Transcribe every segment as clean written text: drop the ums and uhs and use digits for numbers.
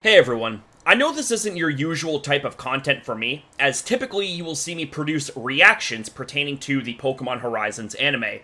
Hey everyone, I know this isn't your usual type of content for me, as typically you will see me produce reactions pertaining to the Pokémon Horizons anime.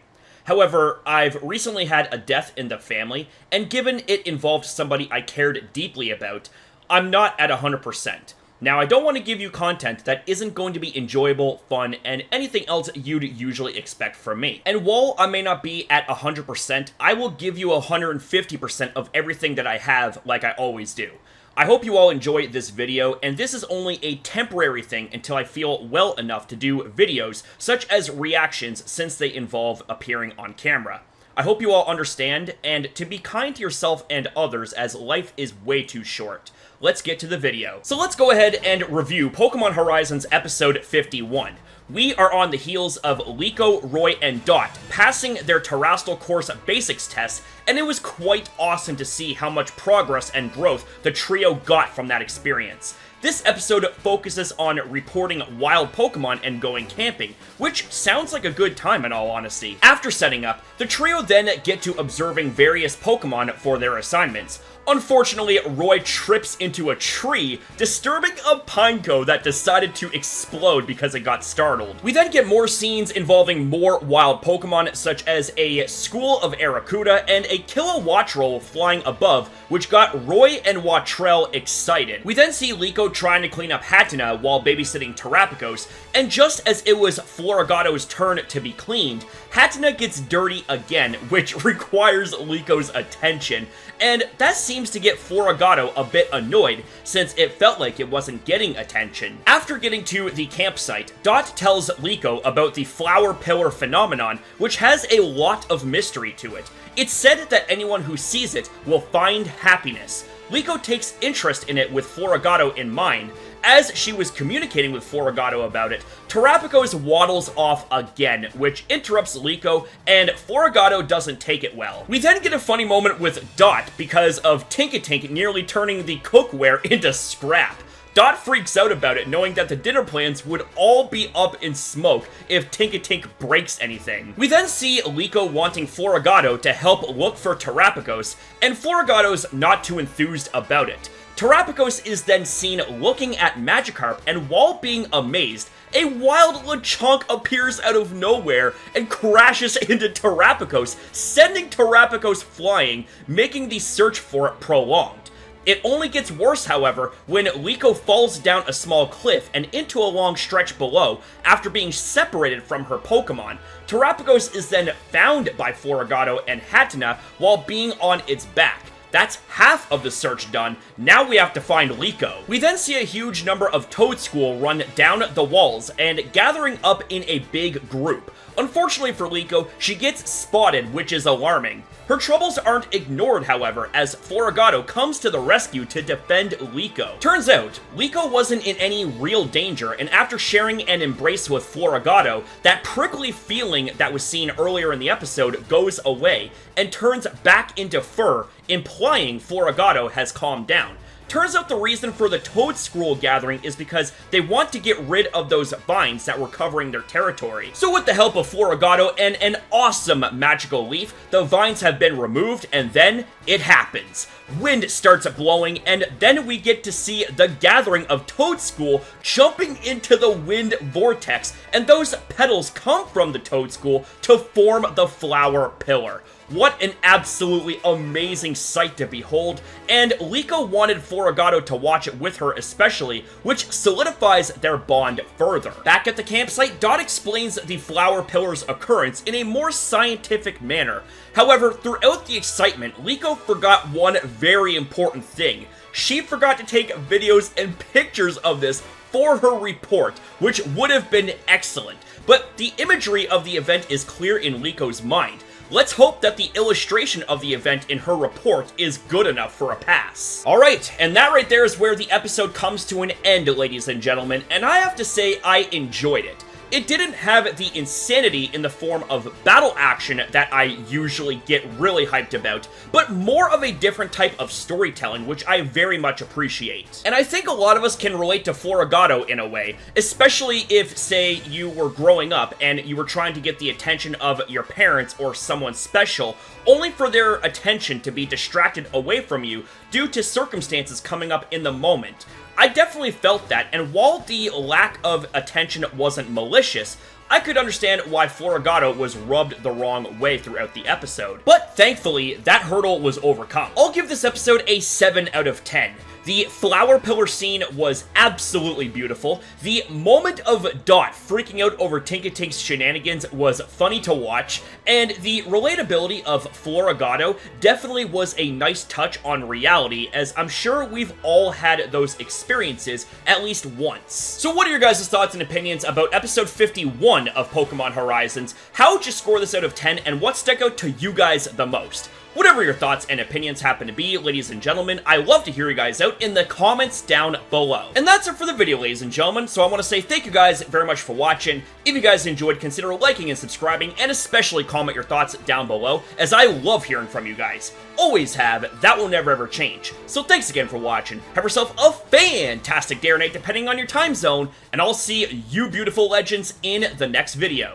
However, I've recently had a death in the family, and given it involved somebody I cared deeply about, I'm not at 100%. Now, I don't want to give you content that isn't going to be enjoyable, fun, and anything else you'd usually expect from me. And while I may not be at 100%, I will give you 150% of everything that I have like I always do. I hope you all enjoy this video, and this is only a temporary thing until I feel well enough to do videos such as reactions since they involve appearing on camera. I hope you all understand, and to be kind to yourself and others as life is way too short. Let's get to the video. So let's go ahead and review Pokémon Horizons episode 51. We are on the heels of Liko, Roy, and Dot passing their Terrestrial Course Basics test, and it was quite awesome to see how much progress and growth the trio got from that experience. This episode focuses on reporting wild Pokemon and going camping, which sounds like a good time in all honesty. After setting up, the trio then get to observing various Pokemon for their assignments. Unfortunately, Roy trips into a tree, disturbing a pineco that decided to explode because it got startled. We then get more scenes involving more wild Pokemon, such as a school of Arrokuda and a Kilowattrel flying above, which got Roy and Wattrell excited. We then see Liko trying to clean up Hatenna while babysitting Terrapagos, and just as it was Floragato's turn to be cleaned, Hatenna gets dirty again, which requires Liko's attention, and that seems to get Floragato a bit annoyed, since it felt like it wasn't getting attention. After getting to the campsite, Dot tells Liko about the Flower Pillar phenomenon, which has a lot of mystery to it. It's said that anyone who sees it will find happiness. Liko takes interest in it with Floragato in mind. As she was communicating with Floragato about it, Terrapagos waddles off again, which interrupts Liko, and Floragato doesn't take it well. We then get a funny moment with Dot because of Tinkatink nearly turning the cookware into scrap. Dot freaks out about it, knowing that the dinner plans would all be up in smoke if Tinkatink breaks anything. We then see Liko wanting Floragato to help look for Terrapagos, and Floragato's not too enthused about it. Terrapagos is then seen looking at Magikarp, and while being amazed, a wild Lechonk appears out of nowhere and crashes into Terrapagos, sending Terrapagos flying, making the search for it prolonged. It only gets worse, however, when Liko falls down a small cliff and into a long stretch below after being separated from her Pokemon. Terrapagos is then found by Floragato and Hatenna while being on its back. That's half of the search done. Now we have to find Liko. We then see a huge number of Toadschool run down the walls and gathering up in a big group. Unfortunately for Liko, she gets spotted, which is alarming. Her troubles aren't ignored, however, as Floragato comes to the rescue to defend Liko. Turns out, Liko wasn't in any real danger, and after sharing an embrace with Floragato, that prickly feeling that was seen earlier in the episode goes away, and turns back into fur, implying Floragato has calmed down. Turns out the reason for the Toadschool gathering is because they want to get rid of those vines that were covering their territory. So with the help of Floragato and an awesome magical leaf, the vines have been removed, and then it happens. Wind starts blowing, and then we get to see the gathering of Toadschool jumping into the wind vortex, and those petals come from the Toadschool to form the Flower Pillar. What an absolutely amazing sight to behold, and Liko wanted Floragato to watch it with her especially, which solidifies their bond further. Back at the campsite, Dot explains the Flower Pillar's occurrence in a more scientific manner. However, throughout the excitement, Liko forgot one very important thing. She forgot to take videos and pictures of this for her report, which would have been excellent. But the imagery of the event is clear in Liko's mind. Let's hope that the illustration of the event in her report is good enough for a pass. Alright, and that right there is where the episode comes to an end, ladies and gentlemen, and I have to say I enjoyed it. It didn't have the insanity in the form of battle action that I usually get really hyped about, but more of a different type of storytelling, which I very much appreciate. And I think a lot of us can relate to Floragato in a way, especially if, say, you were growing up and you were trying to get the attention of your parents or someone special, only for their attention to be distracted away from you due to circumstances coming up in the moment. I definitely felt that, and while the lack of attention wasn't malicious, I could understand why Floragato was rubbed the wrong way throughout the episode. But thankfully, that hurdle was overcome. I'll give this episode a 7 out of 10. The flower pillar scene was absolutely beautiful. The moment of Dot freaking out over Tinkatink's shenanigans was funny to watch, and the relatability of Floragato definitely was a nice touch on reality, as I'm sure we've all had those experiences at least once. So what are your guys' thoughts and opinions about episode 51 of Pokemon Horizons? How would you score this out of 10, and what stuck out to you guys the most? Whatever your thoughts and opinions happen to be, ladies and gentlemen, I love to hear you guys out in the comments down below. And that's it for the video, ladies and gentlemen, so I want to say thank you guys very much for watching. If you guys enjoyed, consider liking and subscribing, and especially comment your thoughts down below, as I love hearing from you guys. Always have, that will never ever change. So thanks again for watching, have yourself a fantastic day or night depending on your time zone, and I'll see you beautiful legends in the next video.